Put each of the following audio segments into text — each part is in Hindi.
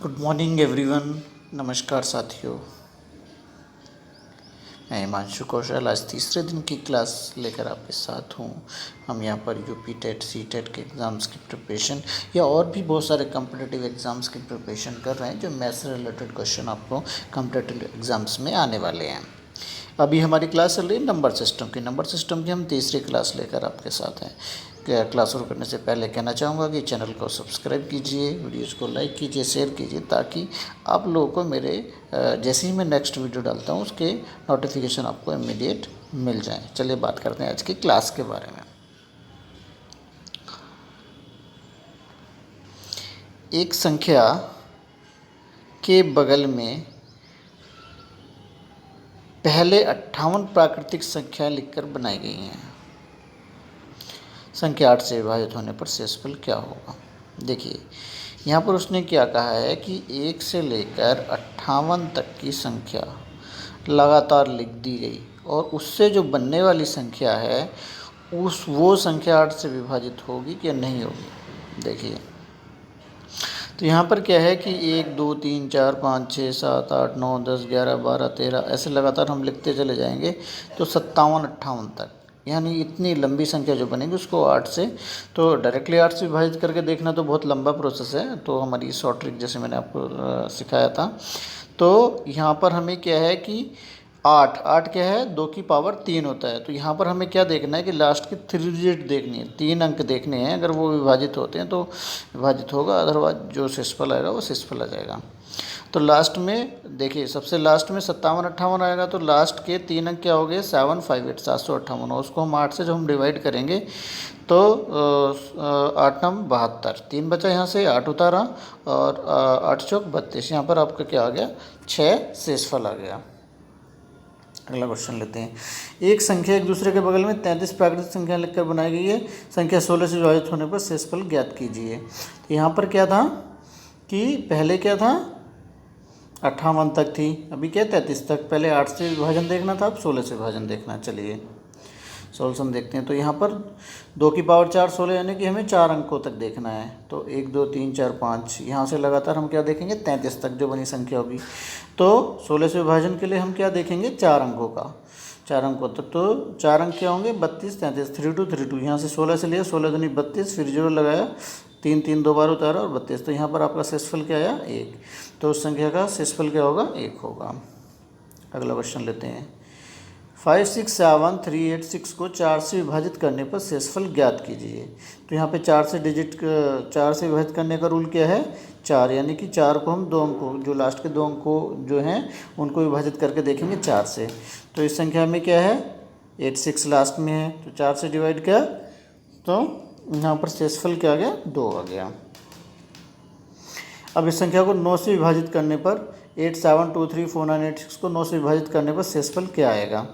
Good morning everyone. नमस्कार साथियों, मैं हिमांशु कौशल आज तीसरे दिन की क्लास लेकर आपके साथ हूँ। हम यहाँ पर यूपी टेट सी टेट के एग्ज़ाम्स की प्रिपरेशन या और भी बहुत सारे कम्पिटिटिव एग्ज़ाम्स की प्रिपरेशन कर रहे हैं, जो मैथ्स से रिलेटेड क्वेश्चन आपको कम्पिटिटिव एग्ज़ाम्स में आने वाले हैं। अभी हमारी क्लास चल रही है नंबर सिस्टम की हम तीसरी क्लास लेकर आपके साथ हैं। क्लास शुरू करने से पहले कहना चाहूँगा कि चैनल को सब्सक्राइब कीजिए, वीडियोज़ को लाइक कीजिए, शेयर कीजिए, ताकि आप लोगों को मेरे जैसे ही मैं नेक्स्ट वीडियो डालता हूँ उसके नोटिफिकेशन आपको इमीडिएट मिल जाए। चलिए बात करते हैं आज की क्लास के बारे में। एक संख्या के बगल में पहले 58 प्राकृतिक संख्या लिखकर बनाई गई हैं। संख्या 8 से विभाजित होने पर शेषफल क्या होगा? देखिए, यहाँ पर उसने क्या कहा है कि 1 से लेकर 58 तक की संख्या लगातार लिख दी गई और उससे जो बनने वाली संख्या है वो संख्या 8 से विभाजित होगी कि नहीं होगी। देखिए, तो यहाँ पर क्या है कि 1 2 3 4 5 6 7 8 9 10 11 12 13 ऐसे लगातार हम लिखते चले जाएंगे तो 57 58 तक, यानी इतनी लंबी संख्या जो बनेगी उसको 8 से, तो डायरेक्टली 8 से विभाजित करके देखना तो बहुत लंबा प्रोसेस है। तो हमारी शॉर्ट ट्रिक जैसे मैंने आपको सिखाया था, तो यहाँ पर हमें क्या है कि 8 क्या है, 2 की पावर 3 होता है। तो यहाँ पर हमें क्या देखना है कि लास्ट की 3 डिजिट देखनी है, 3 अंक देखने हैं। अगर वो विभाजित होते हैं तो विभाजित होगा, अदरवाइज जो शेषफल आएगा वो शेषफल आ जाएगा। तो लास्ट में देखिए, सबसे लास्ट में 57 58 आएगा, तो लास्ट के 3 अंक क्या हो गए, 758 758। उसको हम 8 से जब हम डिवाइड करेंगे तो 8 9 72, 3 बचा यहाँ से, 8 उतारा और 8 चौक 32। यहाँ पर आपका क्या आ गया, 6 शेषफल आ गया। अगला क्वेश्चन लेते हैं। एक संख्या एक दूसरे के बगल में 33 प्राकृतिक संख्या लिखकर बनाई गई है। संख्या 16 से विभाजित होने पर शेषफल ज्ञात कीजिए। तो यहाँ पर क्या था कि पहले क्या था, 58 तक थी, अभी क्या 33 तक। पहले 8 से विभाजन देखना था, अब 16 से विभाजन देखना। चलिए सॉल्यूशन देखते हैं। तो यहाँ पर 2 की पावर 4 16, यानी कि हमें 4 अंकों तक देखना है। तो 1 2 3 4 5, यहाँ से लगातार हम क्या देखेंगे, 33 तक जो बनी संख्या होगी। तो 16 से विभाजन के लिए हम क्या देखेंगे, 4 अंकों का, 4 अंकों तक। तो 4 अंक क्या होंगे, 32 33, 3 2 3 2। यहाँ से 16 से लिया, 16 दूनी 32, फिर 0 लगाया, 3 3 2 बार उतारा और 32। तो यहाँ पर आपका शेषफल क्या आया, 1। तो उस संख्या का शेषफल क्या होगा, 1 होगा। अगला क्वेश्चन लेते हैं। 5 6 7 3 8 6 को 4 से विभाजित करने पर शेषफल ज्ञात कीजिए। तो यहाँ पे 4 से विभाजित करने का रूल क्या है, 4, यानी कि 4 को हम 2 अंकों, जो लास्ट के 2 अंकों जो हैं उनको विभाजित करके देखेंगे 4 से। तो इस संख्या में क्या है, 8 6 लास्ट में है, तो 4 से डिवाइड किया तो यहाँ पर शेषफल क्या आ गया, 2 आ गया। अब इस संख्या को 9 से विभाजित करने पर 8 7 2 3 4 9 8 6 को 9 से विभाजित करने पर शेषफल क्या आएगा।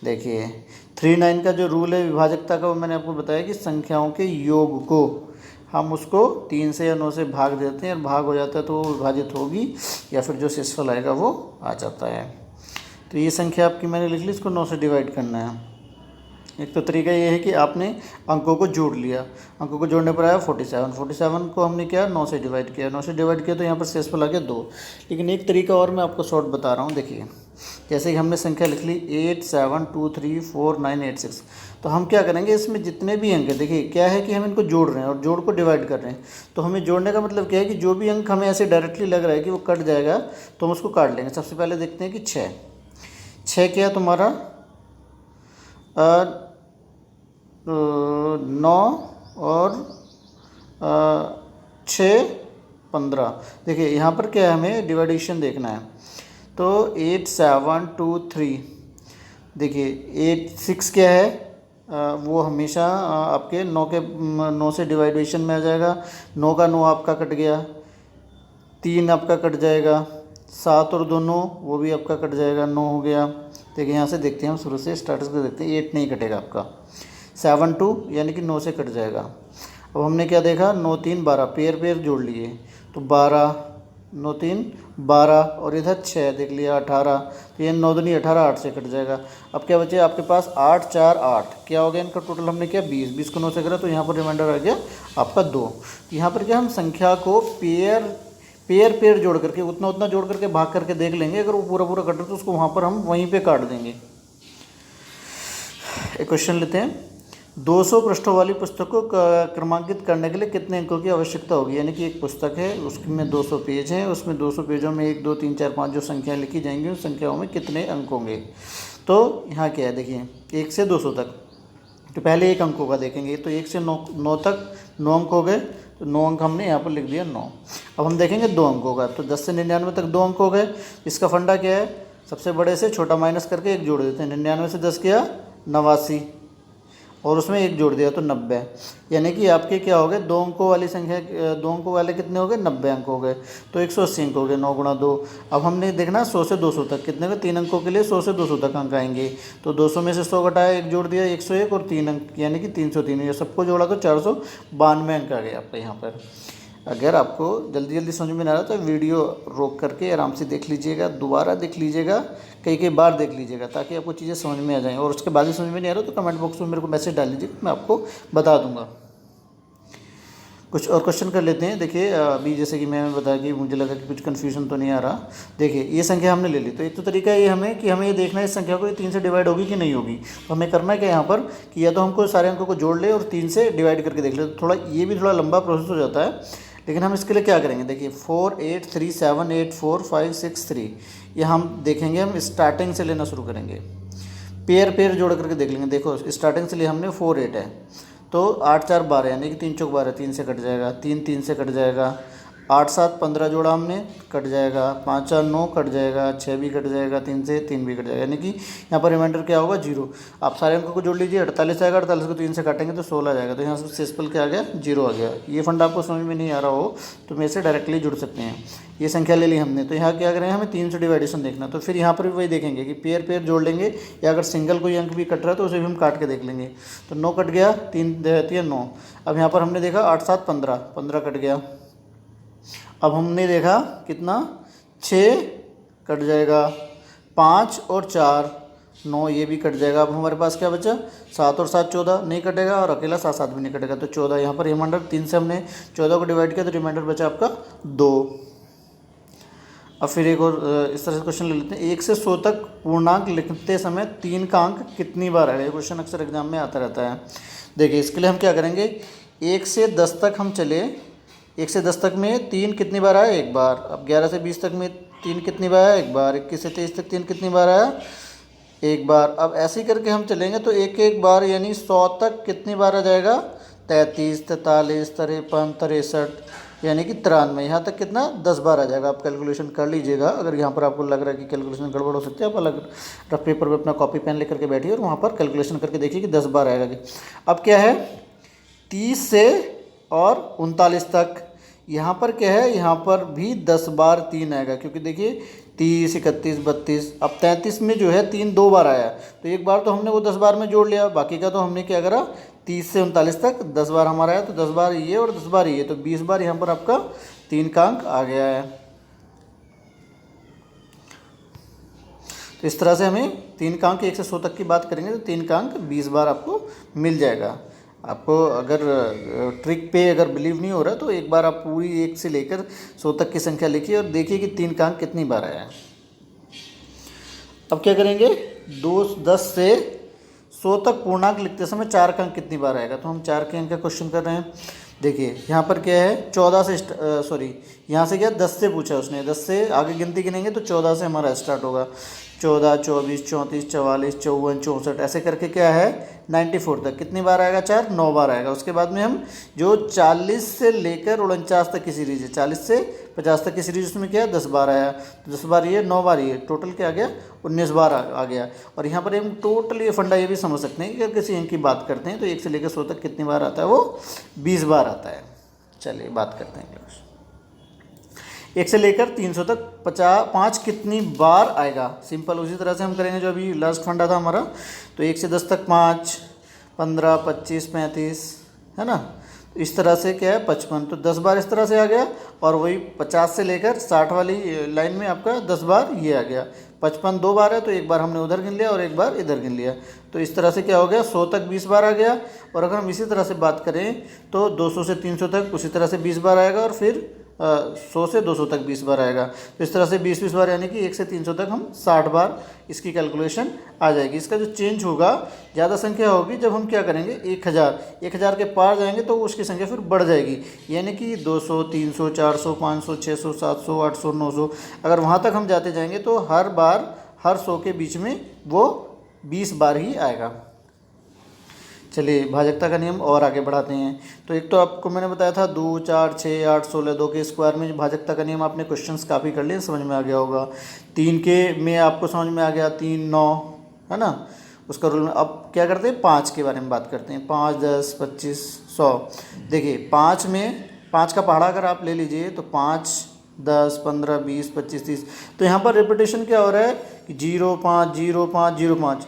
देखिए 3 9 का जो रूल है विभाजकता का, वो मैंने आपको बताया कि संख्याओं के योग को हम उसको 3 से या 9 से भाग देते हैं और भाग हो जाता है तो वो विभाजित होगी, या फिर जो शेषफल आएगा वो आ जाता है। तो ये संख्या आपकी मैंने लिख ली, इसको 9 से डिवाइड करना है। एक तो तरीका ये है कि आपने अंकों को जोड़ लिया, अंकों को जोड़ने पर आया 47, 47 को हमने क्या 9 से डिवाइड किया, 9 से डिवाइड किया तो यहाँ पर शेषफल आ गया 2। लेकिन एक तरीका और मैं आपको शॉर्ट बता रहा हूँ। देखिए, जैसे कि हमने संख्या लिख ली 8 7 2 3 4 9 8 6, तो हम क्या करेंगे, इसमें जितने भी अंक है, देखिए क्या है कि हम इनको जोड़ रहे हैं और जोड़ को डिवाइड कर रहे हैं। तो हमें जोड़ने का मतलब क्या है कि जो भी अंक हमें ऐसे डायरेक्टली लग रहा है कि वो कट जाएगा तो हम उसको काट लेंगे। सबसे पहले देखते हैं कि 6 क्या है तुम्हारा, 9 और 6 15। देखिए यहाँ पर क्या है, हमें डिवाइडेशन देखना है। तो 8 7 2 3, देखिए 8 6 क्या है, वो हमेशा आपके 9 से डिवाइडेशन में आ जाएगा। 9 का 9 आपका कट गया, 3 आपका कट जाएगा, 7 और 2 9 वो भी आपका कट जाएगा, 9 हो गया। देखिए यहाँ से देखते हैं, हम शुरू से स्टार्ट करके देखते हैं। 8 नहीं कटेगा आपका, 7 2 यानी कि 9 से कट जाएगा। अब हमने क्या देखा, 9 3 12, पेयर जोड़ लिए तो 12, 9 3 12 और इधर 6 देख लिया 18। तो ये 9 दूनी 18, 8 से कट जाएगा। अब क्या बचे आपके पास, 8 4 8, क्या हो गया इनका टोटल, हमने क्या 20, 20 को 9 से करा तो यहाँ पर रिमाइंडर आ गया आपका 2। तो यहाँ पर क्या हम संख्या को पेयर पेयर जोड़ करके उतना उतना जोड़ करके भाग करके देख लेंगे, अगर वो पूरा पूरा कट रहा है तो उसको वहाँ पर हम वहीं पे काट देंगे। एक क्वेश्चन लेते हैं, 200 पृष्ठों वाली पुस्तक को क्रमांकित करने के लिए कितने अंकों की आवश्यकता होगी। यानी कि एक पुस्तक है, उसमें 200 पेज हैं, उसमें 200 पेजों में 1 2 3 4 5 जो संख्याएँ लिखी जाएंगी उन संख्याओं में कितने अंक होंगे। तो यहाँ क्या है, देखिए 1 से 200 तक, तो पहले एक अंकों का देखेंगे, तो 1 से 9 तक 9 अंक हो गए, तो 9 अंक हमने यहाँ पर लिख दिया 9। अब हम देखेंगे 2 अंकों का, तो 10 से 99 तक 2 अंक हो गए। इसका फंडा क्या है, सबसे बड़े से छोटा माइनस करके एक जोड़ देते हैं। 99 से 10 किया 89, और उसमें एक जोड़ दिया तो 90। यानी कि आपके क्या हो गए, 2 अंकों वाली संख्या, 2 अंकों वाले कितने हो गए, 90 अंक हो गए, तो 180 अंक हो गए, 9 गुणा 2। अब हमने देखना 100 से 200 तक कितने का, 3 अंकों के लिए 100 से 200 तक अंक आएंगे, तो 200 में से 100 घटाया, एक जोड़ दिया 101 और 3 अंक यानी कि 303, ये सबको जोड़ा तो 492 अंक आ गए आपका यहाँ पर। अगर आपको जल्दी जल्दी समझ में ना आ रहा तो वीडियो रोक करके आराम से देख लीजिएगा, दोबारा देख लीजिएगा, कई कई बार देख लीजिएगा, ताकि आपको चीज़ें समझ में आ जाएं। और उसके बाद ही समझ में नहीं आ रहा तो कमेंट बॉक्स में मेरे को मैसेज डाल लीजिए, मैं आपको बता दूंगा। कुछ और क्वेश्चन कर लेते हैं। देखिए अभी जैसे कि मैंने बताया कि मुझे लगा कि कुछ कन्फ्यूजन तो नहीं आ रहा। देखिए ये संख्या हमने ले ली, तो एक तो तरीका ये हमें कि हमें ये देखना है इस संख्या को 3 से डिवाइड होगी कि नहीं होगी। तो हमें करना है क्या यहाँ पर कि या तो हमको सारे अंकों को जोड़ ले और 3 से डिवाइड करके देख ले। तो थोड़ा ये भी थोड़ा लंबा प्रोसेस हो जाता है, लेकिन हम इसके लिए क्या करेंगे, देखिए 4 8 3 7 8 4 5 6 3, ये हम देखेंगे, हम स्टार्टिंग से लेना शुरू करेंगे, पेयर पेयर जोड़ करके देख लेंगे। देखो स्टार्टिंग से लिए हमने 4 8 है, तो 8 4 12 यानी कि 3 चौक 12, 3 से कट जाएगा, 3 3 से कट जाएगा, 8 7 15 जोड़ा हमने, कट जाएगा, 5 4 9 कट जाएगा, 6 भी कट जाएगा, 3 से 3 भी कट जाएगा, यानी कि यहाँ पर रिमाइंडर क्या होगा 0। आप सारे अंकों को जोड़ लीजिए, 48 आएगा, 48 को 3 से काटेंगे तो 16 जाएगा, तो यहाँ से शेषफल क्या आ गया 0 आ गया। ये फंडा आपको समझ में नहीं आ रहा हो तो मेरे से डायरेक्टली जुड़ सकते हैं। ये संख्या ले ली हमने, तो यहाँ क्या करें, हमें 3 से डिवाइडेशन देखना, तो फिर यहाँ पर भी वही देखेंगे कि पेयर पेयर जोड़ लेंगे, या अगर सिंगल कोई अंक भी कट रहा है तो उसे भी हम काट के देख लेंगे। तो 9 कट गया, 3 रहती है 9। अब यहाँ पर हमने देखा 8 7 15, 15 कट गया। अब हमने देखा कितना 6 कट जाएगा, 5 और 4 9, ये भी कट जाएगा। अब हमारे पास क्या बचा, 7 और 7 14, नहीं कटेगा, और अकेला 7 7 भी नहीं कटेगा, तो 14। यहाँ पर रिमाइंडर 3 से हमने 14 को डिवाइड किया तो रिमाइंडर बचा आपका 2। अब फिर एक और इस तरह से क्वेश्चन ले लेते हैं, 1 से 100 तक पूर्णांक लिखते समय 3 का अंक कितनी बार आएगा। ये क्वेश्चन अक्सर एग्जाम में आता रहता है। देखिए इसके लिए हम क्या करेंगे, 1 से 10 तक हम चले, 1 से 10 तक में 3 कितनी बार आया, एक बार। अब 11 से 20 तक में 3 कितनी बार आया, एक बार। 21 से 23 तक 3 कितनी बार आया, एक बार। अब ऐसे ही करके हम चलेंगे तो एक एक बार यानी 100 तक कितनी बार आ जाएगा, 33 43 53 63 यानी कि 93, यहाँ तक कितना 10 बार आ जाएगा। आप कैलकुलेशन कर लीजिएगा, अगर यहाँ पर आपको लग रहा है कि कैलकुलेशन गड़बड़ हो सकती है, आप अलग रफ पेपर पर अपना कॉपी पेन लेकर के बैठिए और वहाँ पर कैलकुलेशन करके देखिए कि 10 बार आएगा। अब क्या है 30 से और 39 तक, यहाँ पर क्या है, यहाँ पर भी 10 बार 3 आएगा, क्योंकि देखिए 30 31 32। अब 33 में जो है 3 2 बार आया, तो एक बार तो हमने वो 10 बार में जोड़ लिया, बाकी का तो हमने क्या करा 30 से 39 तक 10 बार हमारा आया, तो 10 बार ये और 10 बार ये, तो 20 बार यहाँ पर आपका 3 का अंक आ गया है। तो इस तरह से हमें 3 का अंक 1 से 100 तक की बात करेंगे तो 3 का अंक 20 बार आपको मिल जाएगा। आपको अगर ट्रिक पे अगर बिलीव नहीं हो रहा तो एक बार आप पूरी 1 से लेकर 100 तक की संख्या लिखिए और देखिए कि 3 का अंक कितनी बार आया है। अब क्या करेंगे, 10 से 100 तक पूर्णांक लिखते समय 4 का अंक कितनी बार आएगा। तो हम 4 के अंक का क्वेश्चन कर रहे हैं। देखिए यहाँ पर क्या है 14 से सॉरी यहाँ से क्या 10 से पूछा उसने, 10 से आगे गिनती गिनेंगे तो 14 से हमारा स्टार्ट होगा। 14 24 34 44 54 64 ऐसे करके क्या है 94 तक कितनी बार आएगा, 4 9 बार आएगा। उसके बाद में हम जो 40 से लेकर 49 तक की सीरीज़ है, 40 से 50 तक की सीरीज, उसमें क्या है 10 बार आया, तो 10 बार ये 9 बार ये, टोटल क्या आ गया 19 बार आ गया। और यहाँ पर हम टोटल ये फंडा ये भी समझ सकते हैं कि अगर किसी अंक की बात करते हैं तो 1 से लेकर 100 तक कितनी बार आता है, वो 20 बार आता है। चलिए बात करते हैं क्लास 1 से लेकर 300 तक 5 कितनी बार आएगा। सिंपल उसी तरह से हम करेंगे जो अभी लास्ट फंडा था हमारा। तो 1 से 10 तक 5 15 25 35 है ना, इस तरह से क्या है 55, तो 10 बार इस तरह से आ गया। और वही 50 से लेकर 60 वाली लाइन में आपका 10 बार ये आ गया। 55 2 बार है तो एक बार हमने उधर गिन लिया और एक बार इधर गिन लिया, तो इस तरह से क्या हो गया 100 तक 20 बार आ गया। और अगर हम इसी तरह से बात करें तो 200 से 300 तक उसी तरह से 20 बार आएगा, और फिर 100 से 200 तक 20 बार आएगा। तो इस तरह से 20 बार यानी कि 1 से 300 तक हम 60 बार इसकी कैलकुलेशन आ जाएगी। इसका जो चेंज होगा, ज़्यादा संख्या होगी जब हम क्या करेंगे 1000 के पार जाएंगे तो उसकी संख्या फिर बढ़ जाएगी, यानी कि 200, 300, 400, 500, 600, 700, 800, 900, अगर वहाँ तक हम जाते जाएंगे तो हर बार हर 100 के बीच में वो 20 बार ही आएगा। चलिए भाजकता का नियम और आगे बढ़ाते हैं। तो एक तो आपको मैंने बताया था 2, 4, 6, 8, 16, 2 के स्क्वायर में भाजकता का नियम आपने क्वेश्चंस काफ़ी कर लिए, समझ में आ गया होगा। 3 के में आपको समझ में आ गया, 3, 9 है ना, उसका रूल में। अब क्या करते हैं 5 के बारे में बात करते हैं। 5, 10, 25, 100। देखिए 5 में 5 का पहाड़ा अगर आप ले लीजिए तो 5, 10, 15, 20, 25, 30। तो यहाँ पर रिपीटेशन क्या हो रहा है कि 0, 5, 0, 5, 0, 5।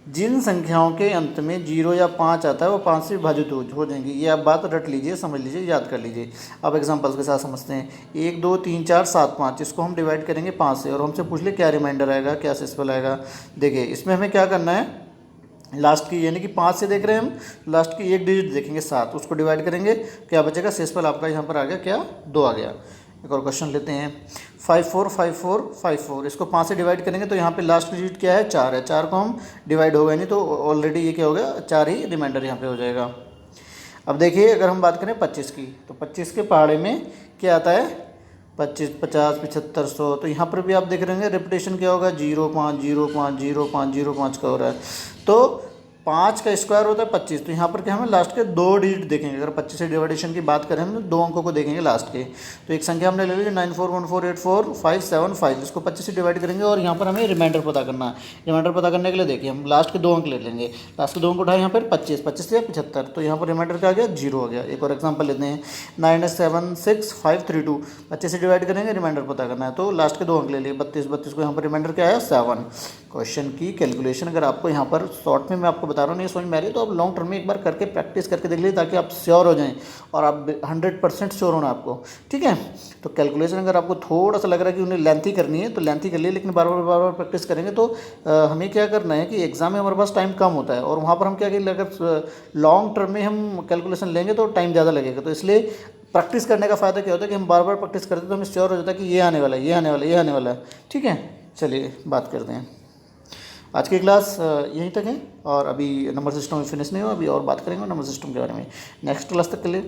जिन संख्याओं के अंत में 0 या 5 आता है वो 5 से विभाजित हो जाएंगी। ये आप बात रट लीजिए, समझ लीजिए, याद कर लीजिए। अब एग्जांपल्स के साथ समझते हैं। 1, 2, 3, 4, 7, 5, इसको हम डिवाइड करेंगे 5 से और हमसे पूछ ले क्या रिमाइंडर आएगा, क्या शेषफल आएगा। देखिए इसमें हमें क्या करना है, लास्ट की यानी कि 5 से देख रहे हैं हम, लास्ट की एक डिजिट देखेंगे 7, उसको डिवाइड करेंगे, क्या बचेगा, शेषफल आपका यहाँ पर आ गया क्या, 2 आ गया। एक और क्वेश्चन लेते हैं। 5, 4, 5, 4, 5, 4, इसको 5 से डिवाइड करेंगे तो यहाँ पे लास्ट डिजिट क्या है, 4 है। 4 को हम डिवाइड हो गए नहीं तो ऑलरेडी ये क्या हो गया, 4 ही रिमाइंडर यहाँ पे हो जाएगा। अब देखिए अगर हम बात करें 25 की, तो 25 के पहाड़े में क्या आता है, 25, 50, 75, 100। तो यहाँ पर भी आप देख रहे होंगे रिपीटेशन क्या होगा, 0, 5, 0, 5, 0, 5, 0, 5 का हो रहा है। तो 5 का स्क्वायर होता है 25, तो यहाँ पर क्या हमें लास्ट के 2 डिजिट देखेंगे। अगर 25 से डिवाइडेशन की बात करें हम तो 2 अंकों को देखेंगे लास्ट के। तो एक संख्या हमने ले ली 9414845575, इसको 25 से डिवाइड करेंगे और यहाँ पर हमें रिमाइंडर पता करना है। रिमाइंडर पता करने के लिए देखिए हम लास्ट के 2 अंक ले लेंगे। लास्ट के 2 अंक उठाए यहाँ पर 25, 25 से 75, तो यहाँ पर रिमाइंडर क्या आ गया, 0 हो गया। एक और एग्जाम्पल लेते हैं 976532, 25 से डिवाइड करेंगे, रिमाइंडर पता करना है, तो लास्ट के 2 अंक ले लिए 32, 32 को यहाँ पर रिमाइंडर क्या आया, 7। क्वेश्चन की कैलकुलेशन अगर आपको यहाँ पर शॉर्ट में मैं आपको बता रहा हूँ नहीं समझ में आ रही तो आप लॉन्ग टर्म में एक बार करके प्रैक्टिस करके देख लीजिए ताकि आप श्योर हो जाएं और आप 100% श्योर होना आपको, ठीक है। तो कैलकुलेशन अगर आपको थोड़ा सा लग रहा है कि उन्हें लेंथी करनी है तो लेंथी कर लिए, लेकिन बार बार प्रैक्टिस करेंगे तो हमें क्या करना है कि एग्जाम में हमारे पास टाइम कम होता है और वहाँ पर हम क्या करेंगे, अगर लॉन्ग टर्म में हम कैलकुलेशन लेंगे तो टाइम ज़्यादा लगेगा। तो इसलिए प्रैक्टिस करने का फ़ायदा क्या होता है कि हम बार बार प्रैक्टिस करते हैं तो हमें श्योर हो जाता है कि ये आने वाला है, ये आने वाला है, ये आने वाला है, ठीक है। चलिए बात करते हैं। आज की क्लास यहीं तक है और अभी नंबर सिस्टम में फिनिश नहीं हुआ, अभी और बात करेंगे नंबर सिस्टम के बारे में नेक्स्ट क्लास तक के लिए।